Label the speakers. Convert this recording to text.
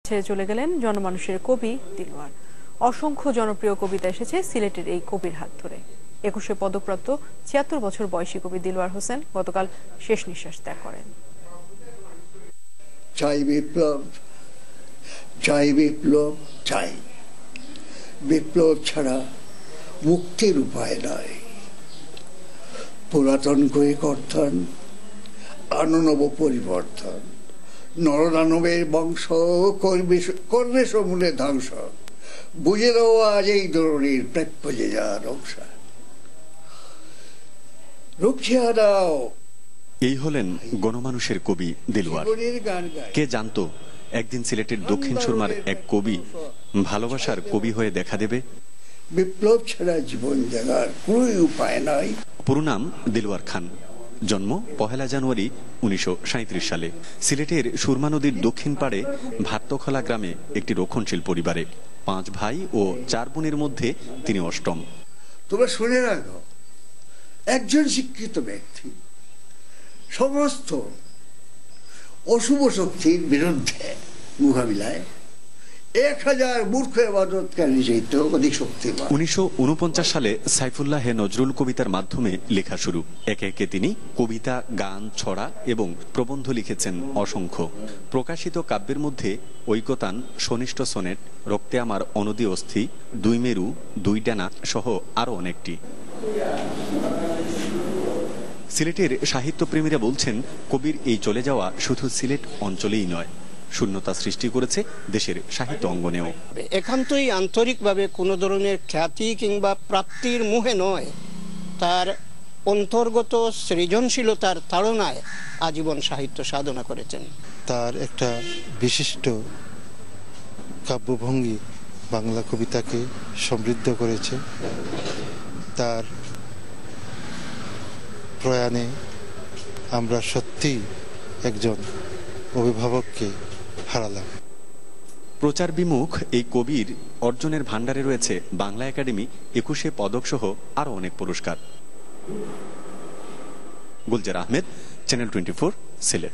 Speaker 1: ছেড়ে চলে গেলেন জনমানুষের কবি দিলওয়ার। অসংখ্য জনপ্রিয় কবিতা এসেছে সিলেটের এই কবির হাত ধরে। 21শে পদকপ্রাপ্ত ৭৬ বছর বয়সী কবি দিলওয়ার হোসেন গতকাল শেষ নিঃশ্বাস ত্যাগ করেন।
Speaker 2: চাই বিপ্লব, চাই বিপ্লব, চাই বিপ্লব ছাড়া মুক্তির উপায় নাই। পুরাতন কর্তন আননব পরিবর্তন, নরদানবের বংশ করবে সমূলে ধ্বংস। বুঝে দাও আজ এই ধরনের প্রাপ্য যে যা রক্ষা রক্ষা দাও।
Speaker 3: এই হলেন গণমানুষের কবি দিলওয়ার। কে জানতো একদিন সিলেটের দক্ষিণ সুরমার এক কবি ভালোবাসার কবি হয়ে দেখা দেবে।
Speaker 2: বিপ্লব ছাড়া জীবন জাগার কোনো উপায় নাই।
Speaker 3: পুরো নাম দিলওয়ার খান। জন্ম ১ জানুয়ারি ১৯৩৭ সালে সিলেটের সুরমা নদীর দক্ষিণ পাড়ে ভাত্তখলা গ্রামে একটি রক্ষণশীল পরিবারে। ৫ ভাই ও ৪ বোনের মধ্যে তিনি অষ্টম।
Speaker 2: তোমরা শুনে রাখো, একজন শিক্ষিত ব্যক্তি সমস্ত অশুভ শক্তির বিরুদ্ধে মোকাবিলায় ১০০০ মূর্খ ইবাদতকারী চাইতে অধিক শক্তিমান।
Speaker 3: ১৯৪৯ সালে সাইফুল্লাহ নজরুল কবিতার মাধ্যমে লেখা শুরু। একে একে তিনি কবিতা, গান, ছড়া এবং প্রবন্ধ লিখেছেন অসংখ্য। প্রকাশিত কাব্যের মধ্যে ঐকতান, সনিষ্ঠ সনেট, রক্তে আমার অনদী অস্থি, দুই মেরু, দুই ডানা সহ আরো অনেকটি। সিলেটের সাহিত্যপ্রেমীরা বলছেন, কবির এই চলে যাওয়া শুধু সিলেট অঞ্চলেই নয়, শূন্যতা সৃষ্টি করেছে দেশের সাহিত্য অঙ্গনেও।
Speaker 4: একান্তই আন্তরিকভাবে কোনো ধরনের খ্যাতি কিংবা প্রাপ্তির মোহে নয়, তার অন্তর্গত সৃজনশীলতার তাড়নায় আজীবন সাহিত্য সাধনা করেছেন।
Speaker 5: তার একটা বিশিষ্ট কাব্যভঙ্গি বাংলা কবিতাকে সমৃদ্ধ করেছে। তার প্রয়াণে আমরা সত্যি একজন অভিভাবককে হারালাম।
Speaker 3: প্রচার বিমুখ এই কবির অর্জনের ভান্ডারে রয়েছে বাংলা একাডেমি ২১শে পদক সহ আরো অনেক পুরস্কার। গুলজার আহমেদ, চ্যানেল 24, সিলেট।